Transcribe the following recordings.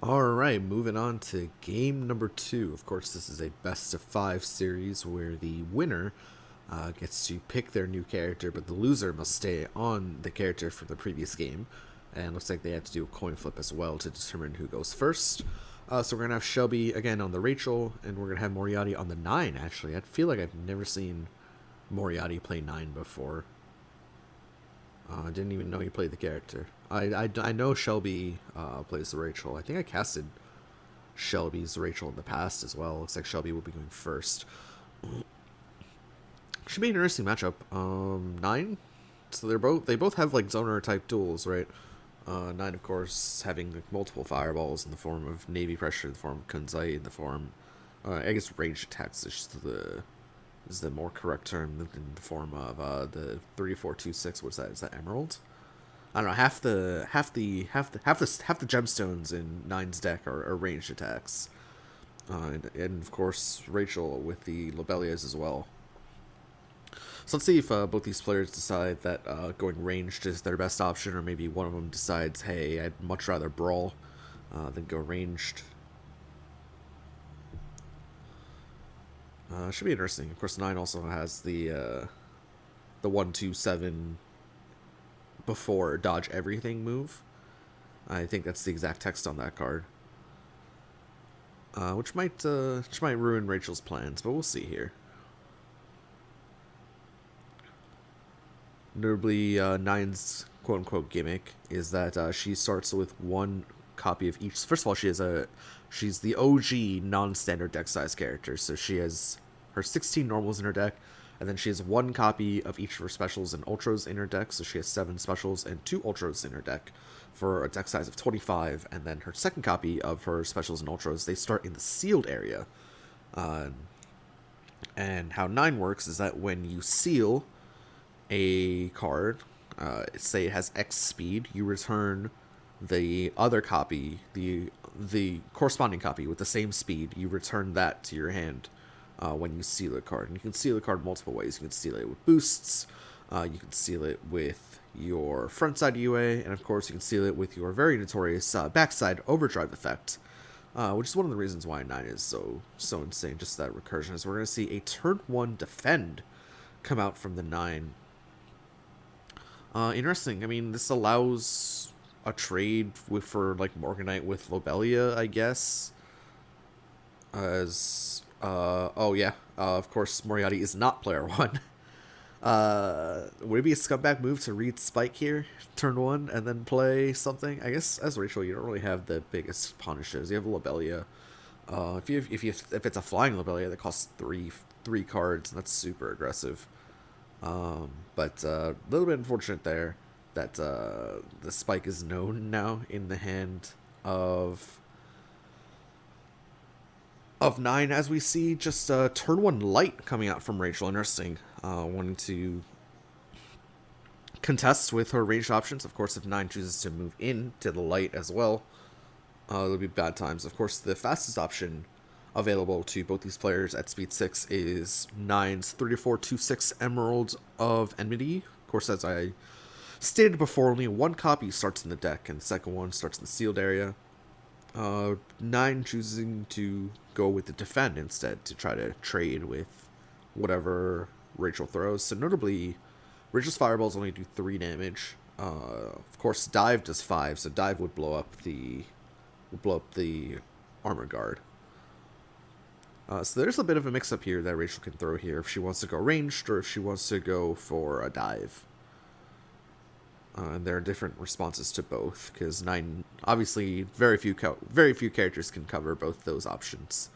Alright, moving on to game number 2. Of course, this is a best of 5 series where the winner gets to pick their new character, but the loser must stay on the character from the previous game. And it looks like they have to do a coin flip as well to determine who goes first. So we're going to have Shelby again on the Rachel, and we're going to have Moriatti on the 9, actually. I feel like I've never seen Moriatti play 9 before. I didn't even know he played the character. I know Shelby plays the Rachel. I think I casted Shelby's Rachel in the past as well. Looks like Shelby will be going first. Should be an interesting matchup. 9. So they both have like zoner type duels, right? 9, of course, having like, multiple fireballs in the form of Navy pressure, in the form of Kunzai, in the form, I guess ranged attacks is the more correct term than in the form of the 3426. What's that? Is that Emerald? I don't know. Half the gemstones in Nine's deck are ranged attacks, and of course Rachel with the Lobelias as well. So let's see if both these players decide that going ranged is their best option, or maybe one of them decides, hey, I'd much rather brawl than go ranged. Should be interesting. Of course, 9 also has the 1-2-7 before dodge everything move. I think that's the exact text on that card, which might ruin Rachel's plans, but we'll see here. Notably, Nine's quote-unquote gimmick is that she starts with one copy of each. First of all, she's the OG non-standard deck size character, so she has her 16 normals in her deck, and then she has one copy of each of her specials and ultras in her deck, so she has 7 specials and 2 ultras in her deck for a deck size of 25, and then her second copy of her specials and ultras, they start in the sealed area. And how 9 works is that when you seal a card, say it has X speed, you return the other copy, the corresponding copy with the same speed, you return that to your hand when you seal a card. And you can seal a card multiple ways. You can seal it with boosts, you can seal it with your frontside UA, and of course you can seal it with your very notorious backside overdrive effect, which is one of the reasons why 9 is so insane, just that recursion. Is we're going to see a turn 1 defend come out from the 9. Interesting. I mean, this allows a trade for like Morganite with Lobelia, I guess. Oh yeah, of course Moriatti is not player 1. Would it be a scumbag move to read Spike here, turn 1, and then play something? I guess as Rachel, you don't really have the biggest punishes. You have Lobelia. If it's a flying Lobelia that costs three cards, that's super aggressive. But a little bit unfortunate there that the Spike is known now in the hand of 9, as we see just turn 1 light coming out from Rachel. Interesting. Wanting to contest with her ranged options. Of course, if 9 chooses to move into the light as well, it'll be bad times. Of course, the fastest option available to both these players at speed 6 is 9's 3426 Emerald of Enmity. Of course, as I stated before, only one copy starts in the deck, and the second one starts in the sealed area. 9 choosing to go with the defend instead to try to trade with whatever Rachel throws. So notably, Rachel's fireballs only do 3 damage. Of course, dive does 5, so dive would blow up the armor guard. So there's a bit of a mix-up here that Rachel can throw here if she wants to go ranged or if she wants to go for a dive. And there are different responses to both, because 9, obviously, very few characters can cover both those options.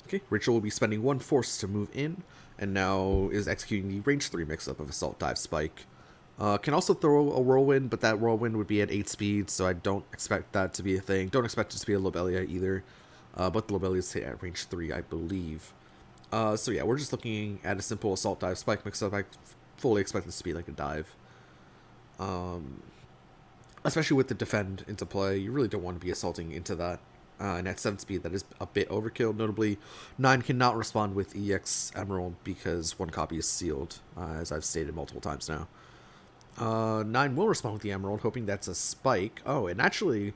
Okay, Rachel will be spending 1 force to move in, and now is executing the range 3 mix-up of Assault, Dive, Spike. Can also throw a Whirlwind, but that Whirlwind would be at 8 speed, so I don't expect that to be a thing. Don't expect it to be a Lobelia either, but the Lobelia's hit at range 3, I believe. So yeah, we're just looking at a simple Assault, Dive, Spike mix-up. I fully expect this to be like a dive. especially with the defend into play. You really don't want to be assaulting into that. And at 7 speed, that is a bit overkill. Notably, 9 cannot respond with EX Emerald because one copy is sealed, as I've stated multiple times now. 9 will respond with the Emerald, hoping that's a spike. Oh, and actually...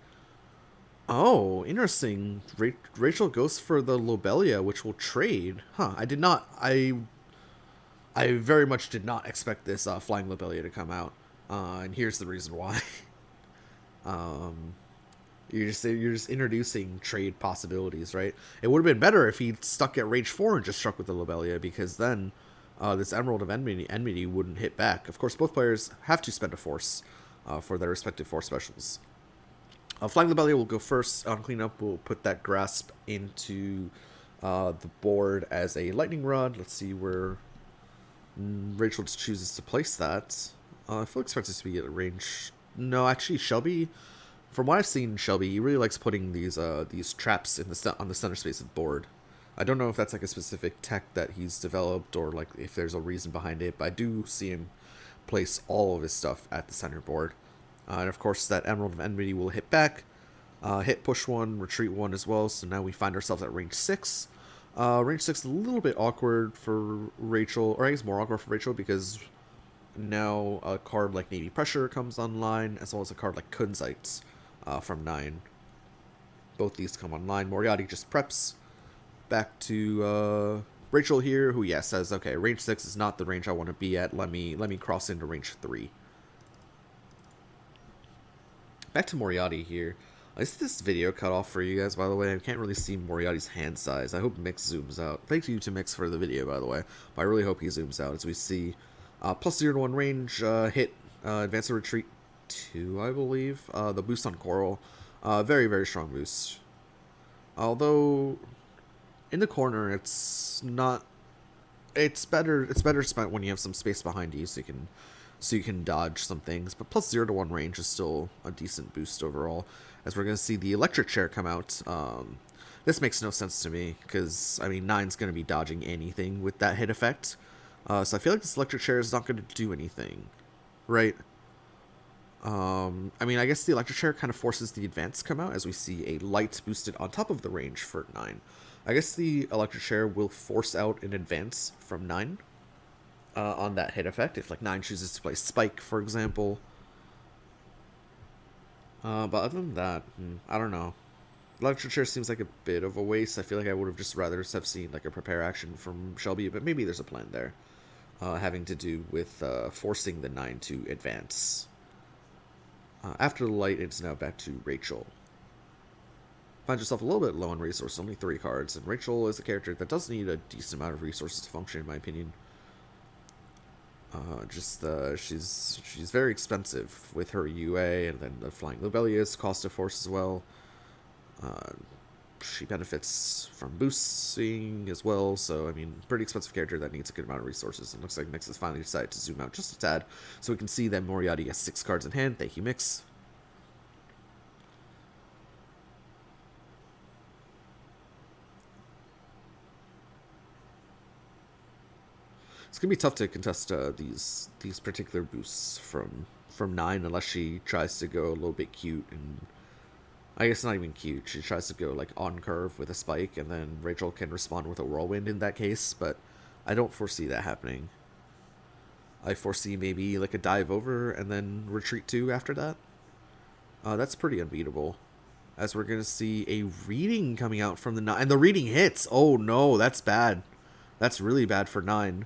Oh, interesting. Rachel goes for the Lobelia, which will trade. Huh, I did not... I very much did not expect this Flying Lobelia to come out. And here's the reason why. um... You're just introducing trade possibilities, right? It would have been better if he stuck at range 4 and just struck with the Lobelia, because then this Emerald of Enmity wouldn't hit back. Of course, both players have to spend a force for their respective force specials. Flying Lobelia will go first. On cleanup, we'll put that Grasp into the board as a Lightning Rod. Let's see where Rachel just chooses to place that. I fully expect this to be at range... No, actually, Shelby... From what I've seen, Shelby, he really likes putting these traps on the center space of the board. I don't know if that's like a specific tech that he's developed or like if there's a reason behind it, but I do see him place all of his stuff at the center board. And of course, that Emerald of Enmity will hit back, hit push 1, retreat 1 as well. So now we find ourselves at range 6. Range 6 is a little bit awkward for Rachel, or I guess more awkward for Rachel because now a card like Navy Pressure comes online, as well as a card like Kunzite. From 9. Both these come online. Moriatti just preps. Back to Rachel here, who says, okay, range 6 is not the range I want to be at. Let me cross into range 3. Back to Moriatti here. Is this video cut off for you guys, by the way? I can't really see Moriatti's hand size. I hope Mix zooms out. Thank you to Mix for the video, by the way. But I really hope he zooms out as we see plus 0 to 1 range, hit, advance or retreat 2, I believe. The boost on Coral, very, very strong boost. Although in the corner, it's not. It's better spent when you have some space behind you, so you can dodge some things. But plus 0 to 1 range is still a decent boost overall. As we're gonna see the electric chair come out. This makes no sense to me because I mean 9's gonna be dodging anything with that hit effect. So I feel like this electric chair is not gonna do anything, right? I mean, I guess the electric chair kind of forces the advance to come out as we see a light boosted on top of the range for 9. I guess the electric chair will force out an advance from 9 on that hit effect if like 9 chooses to play Spike, for example. But other than that, I don't know. Electric chair seems like a bit of a waste. I feel like I would have just rather have seen like a prepare action from Shelby, but maybe there's a plan there having to do with forcing the 9 to advance. After the light, it's now back to Rachel. Finds yourself a little bit low on resources, only 3 cards, and Rachel is a character that does need a decent amount of resources to function, in my opinion. She's very expensive with her UA, and then the Flying Lobelia's cost of force as well. She benefits from boosting as well, so I mean, pretty expensive character that needs a good amount of resources. And looks like Mix has finally decided to zoom out just a tad, so we can see that Moriatti has 6 cards in hand. Thank you, Mix. It's gonna be tough to contest these particular boosts from 9 unless she tries to go a little bit cute and. I guess not even cute. She tries to go like on curve with a spike, and then Rachel can respond with a whirlwind in that case, but I don't foresee that happening. I foresee maybe like a dive over and then retreat 2 after that. That's pretty unbeatable. As we're going to see a reading coming out from the 9, and the reading hits. Oh no, that's bad. That's really bad for 9.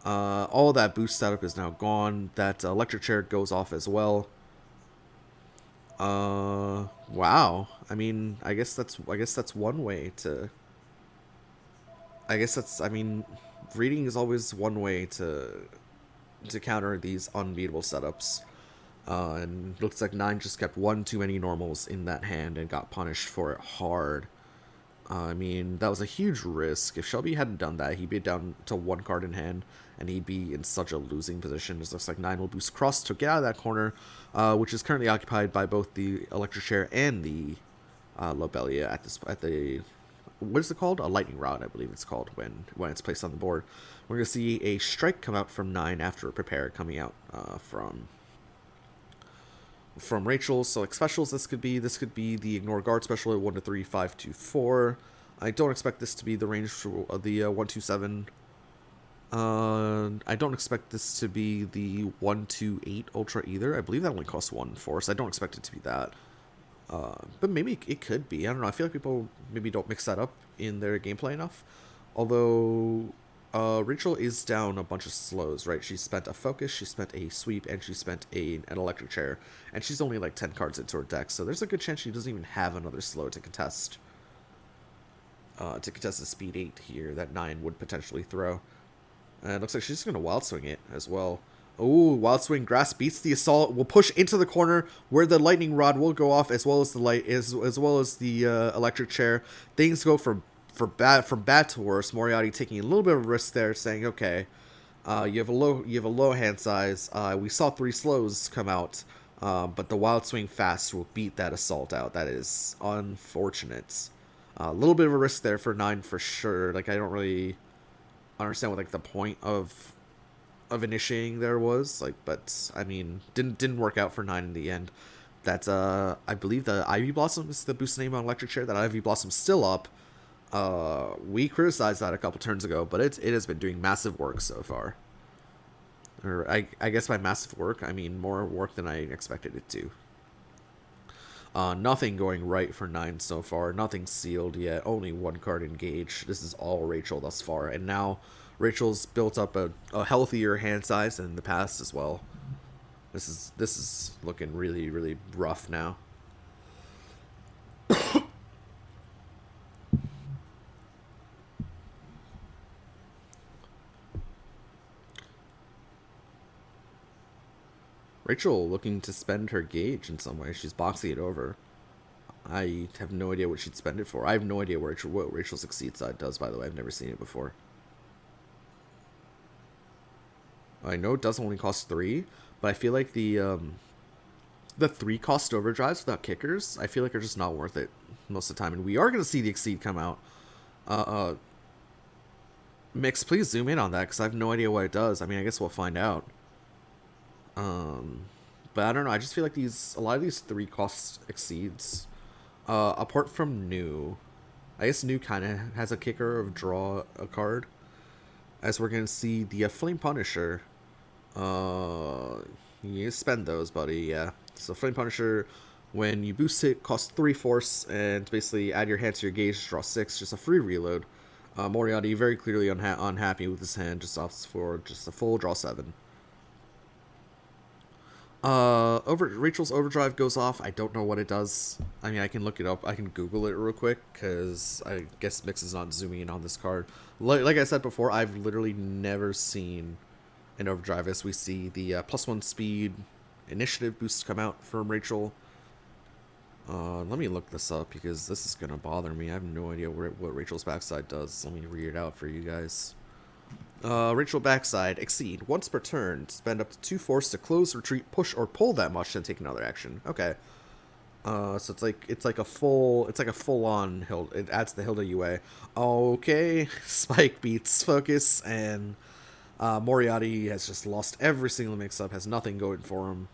All that boost setup is now gone. That electric chair goes off as well. Wow. I mean, I guess that's one way to. I mean, reading is always one way to counter these unbeatable setups. And looks like 9 just kept one too many normals in that hand and got punished for it hard. I mean, that was a huge risk. If Shelby hadn't done that, he'd be down to 1 card in hand, and he'd be in such a losing position. It looks like 9 will boost Cross to get out of that corner, which is currently occupied by both the electric chair and the Lobelia at the what is it called? A lightning rod, I believe it's called when it's placed on the board. We're gonna see a strike come out from 9 after a prepare coming out from from Rachel. So like specials, this could be the ignore guard special at 1 to 3, 5 to 4. I don't expect this to be the range of the 127. I don't expect this to be the 128 Ultra either. I believe that only costs 1 4, so I don't expect it to be that. But maybe it could be. I don't know. I feel like people maybe don't mix that up in their gameplay enough. Although Rachel is down a bunch of slows, right? She spent a focus, she spent a sweep, and she spent an electric chair. And she's only like 10 cards into her deck, so there's a good chance she doesn't even have another slow to contest. To contest the speed 8 here that 9 would potentially throw. And it looks like she's just going to wild swing it as well. Ooh, wild swing grass beats the assault. Will push into the corner where the lightning rod will go off, as well as the light, as well as the electric chair. Things go from bad to worse. Moriatti taking a little bit of a risk there, saying, "Okay, you have a low hand size. We saw 3 slows come out, but the wild swing fast will beat that assault out. That is unfortunate. A little bit of a risk there for 9 for sure. Like I don't really understand what like the point of initiating there was, like, but I mean didn't work out for 9 in the end. That's I believe the Ivy Blossom is the boost name on electric chair. That Ivy Blossom's still up. We criticized that a couple turns ago, but it has been doing massive work so far. Or I guess by massive work I mean more work than I expected it to. Nothing going right for 9 so far. Nothing sealed yet. Only 1 card engaged. This is all Rachel thus far. And now Rachel's built up a healthier hand size than in the past as well. This is looking really, really rough now. Rachel looking to spend her gauge in some way. She's boxing it over. I have no idea what she'd spend it for. I have no idea what Rachel's Exceed side does, by the way. I've never seen it before. I know it does only cost 3, but I feel like the 3 cost overdrives without kickers, I feel like are just not worth it most of the time. And we are going to see the Exceed come out. Mix, please zoom in on that, because I have no idea what it does. I mean, I guess we'll find out. But I don't know. I just feel like a lot of these 3 cost Exceeds, apart from New, I guess New kind of has a kicker of draw a card, as we're going to see the Flame Punisher. You spend those, buddy, yeah. So Flame Punisher, when you boost it, costs 3 force, and basically add your hand to your gauge, draw 6, just a free reload. Moriatti very clearly unhappy with his hand, just opts for just a full draw 7. Rachel's overdrive goes off. I don't know what it does. I mean, I can look it up. I can Google it real quick, because I guess Mix is not zooming in on this card. Like I said before, I've literally never seen an overdrive as we see the +1 speed initiative boost come out from Rachel. Let me look this up, because this is gonna bother me. I have no idea what Rachel's backside does. Let me read it out for you guys. Rachel backside, Exceed. Once per turn, spend up to 2 force to close, retreat, push, or pull that much, then take another action. Okay. So it's like a full on Hilda. It adds the Hilda UA. Okay. Spike beats Focus, and Moriatti has just lost every single mix-up, has nothing going for him.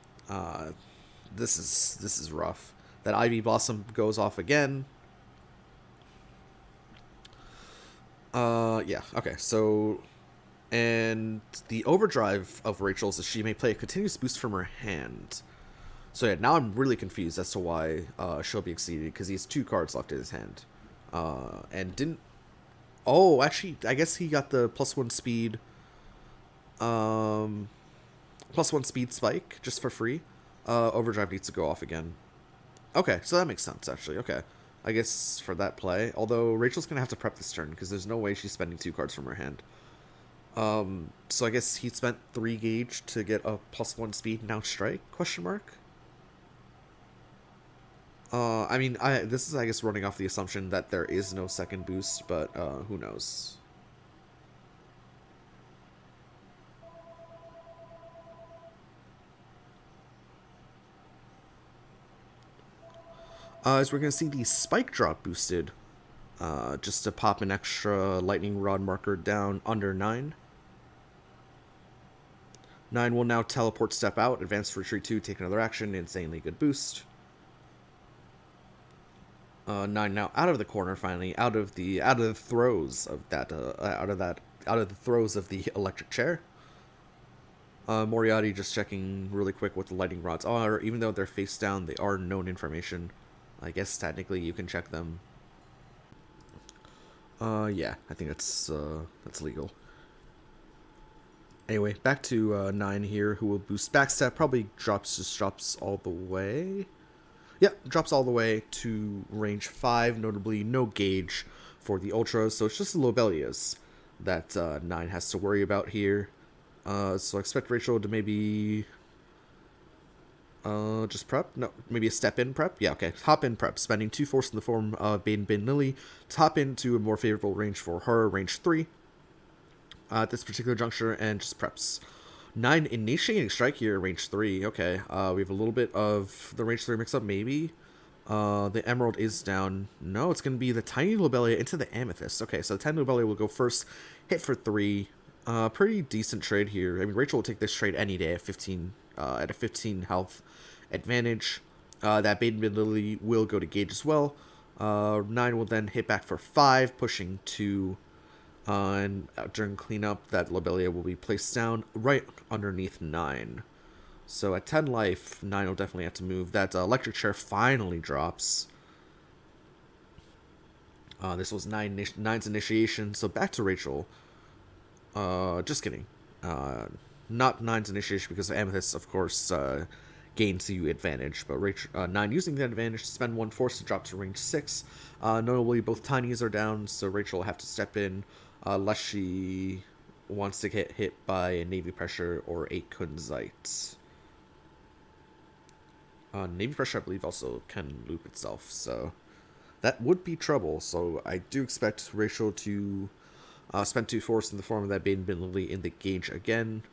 This is rough. That Ivy Blossom goes off again. Yeah, okay, so, and the overdrive of Rachel's is she may play a continuous boost from her hand. So yeah, now I'm really confused as to why Shelby exceeded, because he has 2 cards left in his hand. And didn't, oh, actually, I guess he got the +1 speed, +1 speed spike, just for free. Overdrive needs to go off again. Okay, so that makes sense, actually, okay. I guess for that play. Although Rachel's going to have to prep this turn, because there's no way she's spending 2 cards from her hand. So I guess he spent 3 gauge to get a +1 speed now strike, question mark? I mean, this is, I guess, running off the assumption that there is no second boost, but who knows? As we're going to see the spike drop boosted, just to pop an extra lightning rod marker down under 9. 9 will now teleport step out, advance retreat 2, take another action, insanely good boost. 9 now out of the corner finally, out of the throes of that out of the throes of the electric chair. Moriatti just checking really quick what the lightning rods are. Even though they're face down, they are known information. I guess technically you can check them. Yeah, I think that's legal. Anyway, back to 9 here, who will boost backstep. Probably drops all the way. Yep, drops all the way to range 5. Notably, no gauge for the ultras, so it's just the Lobelias that 9 has to worry about here. So I expect Rachel to maybe just prep? No, maybe a step in prep? Yeah, okay. Hop in prep, spending 2 force in the form of Baden Bin Lily to hop into a more favorable range for her, range 3. At this particular juncture, and just preps. 9 initiating strike here, range 3. Okay, we have a little bit of the range 3 mix up, maybe. The emerald is down. No, it's going to be the tiny Lobelia into the amethyst. Okay, so the tiny Lobelia will go first, hit for 3. Pretty decent trade here. I mean, Rachel will take this trade any day at 15, at a 15 health advantage. That Baden Bin Lily will go to gauge as well. 9 will then hit back for 5, pushing to. And during cleanup, that Lobelia will be placed down right underneath 9. So at 10 life, 9 will definitely have to move. That electric chair finally drops. This was 9's initiation, so back to Rachel. Just kidding. Not 9's initiation because Amethyst, of course, gains you advantage. But Rachel, 9 using that advantage to spend 1 force to drop to range 6. Notably, both tinies are down, so Rachel will have to step in unless she wants to get hit by a Navy Pressure or a Kunzite. Navy Pressure, I believe, also can loop itself, so that would be trouble. So I do expect Rachel to spend 2 force in the form of that Baden Bin Lily in the gauge again,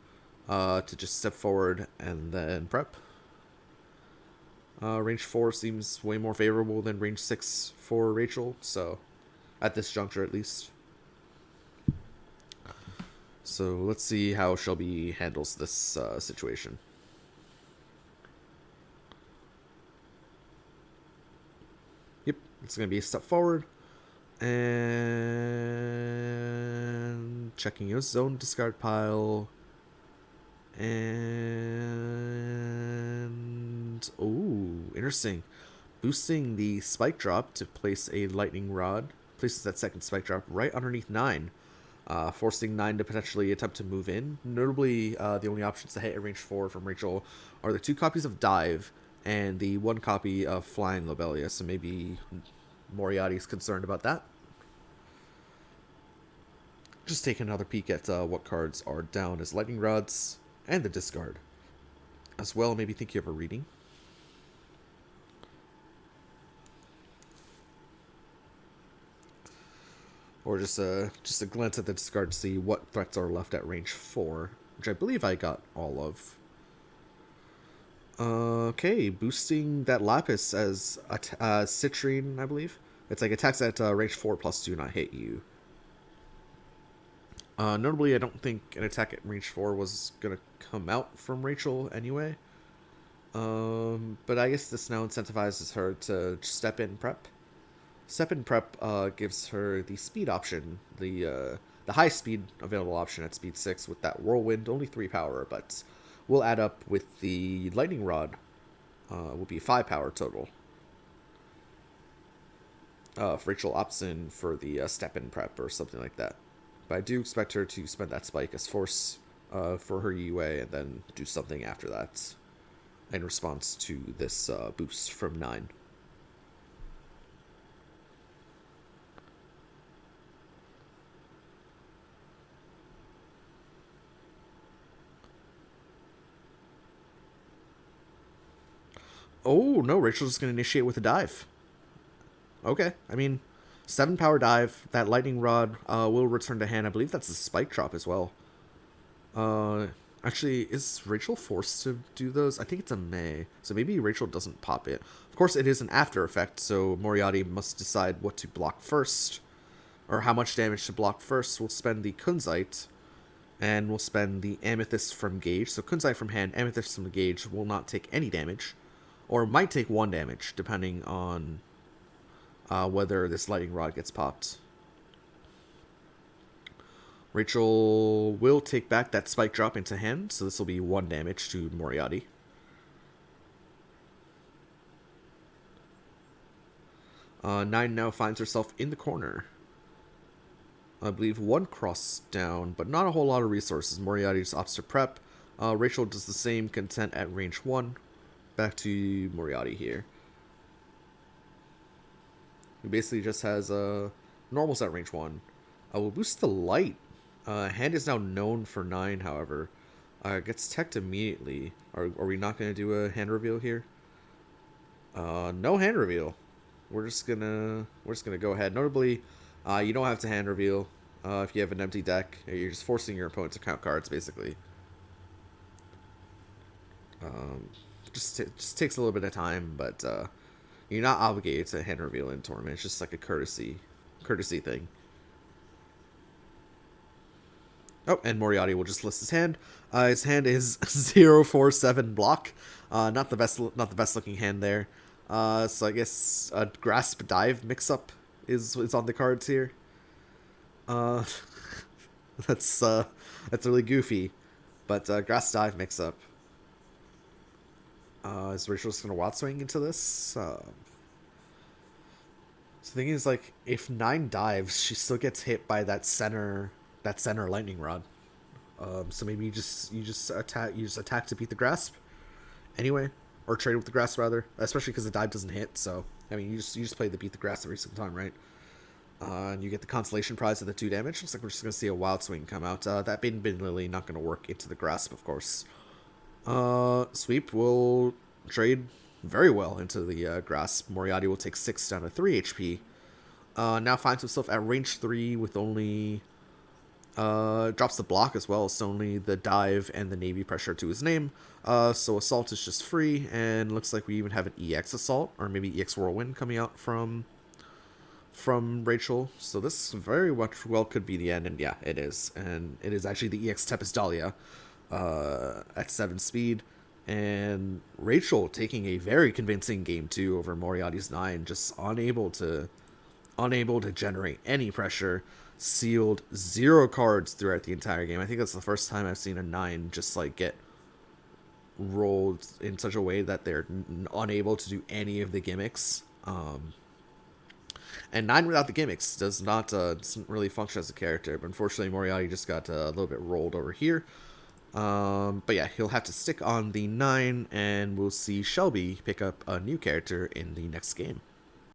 to just step forward and then prep. Range 4 seems way more favorable than range 6 for Rachel, so at this juncture at least. So let's see how Shelby handles this situation. Yep, it's going to be a step forward. And checking your zone discard pile. And oh, interesting. Boosting the spike drop to place a lightning rod. Places that second spike drop right underneath 9. Forcing 9 to potentially attempt to move in. Notably, the only options to hit at range 4 from Rachel are the 2 copies of Dive and the 1 copy of Flying Lobelia, so maybe Moriatti's concerned about that. Just take another peek at what cards are down as lightning rods and the discard. As well, maybe think you have a reading. Or just a glance at the discard to see what threats are left at range 4, which I believe I got all of. Okay, boosting that Lapis as Citrine, I believe. It's like attacks at range 4 plus do not hit you. Notably, I don't think an attack at range 4 was going to come out from Rachel anyway. But I guess this now incentivizes her to step in prep. Step in prep gives her the speed option, the high speed available option at speed 6 with that whirlwind, only 3 power, but will add up with the lightning rod. Will be 5 power total. If Rachel opts in for the step in prep or something like that. But I do expect her to spend that spike as force for her UA and then do something after that in response to this boost from 9. Oh, no, Rachel's just going to initiate with a dive. Okay, I mean, 7 power dive. That lightning rod will return to hand. I believe that's a spike drop as well. Actually, is Rachel forced to do those? I think it's a May, so maybe Rachel doesn't pop it. Of course, it is an after effect, so Moriatti must decide what to block first, or how much damage to block first. We'll spend the Kunzite And we'll spend the Amethyst from Gauge. So Kunzai from hand, Amethyst from Gauge will not take any damage. Or might take 1 damage, depending on whether this Lightning Rod gets popped. Rachel will take back that Spike Drop into hand, so this will be 1 damage to Moriatti. Nine now finds herself in the corner. I believe 1 cross down, but not a whole lot of resources. Moriatti just opts to prep. Rachel does the same, content at range 1. Back to Moriatti here. He basically just has normals at range 1. We'll boost the light. Hand is now known for 9, however. Gets teched immediately. Are we not going to do a hand reveal here? No hand reveal. We're just gonna go ahead. Notably, you don't have to hand reveal if you have an empty deck. You're just forcing your opponent to count cards, basically. Just takes a little bit of time, but you're not obligated to hand reveal in tournament. It's just like a courtesy thing. Oh, and Moriatti will just list his hand. His hand is 0-4-7 block. Not the best looking hand there. So I guess a Grasp Dive mix-up is on the cards here. That's really goofy, but Grasp Dive mix-up. Is Rachel just gonna Wild Swing into this? So the thing is, like, if 9 dives, she still gets hit by that center Lightning Rod. So maybe you just attack to beat the Grasp anyway, or trade with the Grasp rather, especially because the dive doesn't hit. So I mean, you just play the beat the Grasp every single time, right? And you get the consolation prize of the 2 damage. Looks like we're just gonna see a Wild Swing come out. That Bin Lily not gonna work into the Grasp, of course. Sweep will trade very well into the Grasp. Moriatti will take 6 down to 3 HP. Now finds himself at range 3 with only drops the block as well, so only the dive and the Navy pressure to his name. So Assault is just free, and looks like we even have an EX Assault, or maybe EX Whirlwind coming out from Rachel. So this very much well could be the end, and yeah, it is. And it is actually the EX Tempest Dahlia at 7 speed. And Rachel taking a very convincing game 2 over Moriatti's 9, just unable to generate any pressure. Sealed 0 cards throughout the entire game. I think that's the first time I've seen a 9 just like get rolled in such a way that they're unable to do any of the gimmicks. And 9 without the gimmicks doesn't really function as a character. But unfortunately, Moriatti just got a little bit rolled over here. But yeah, he'll have to stick on the 9, and we'll see Shelby pick up a new character in the next game.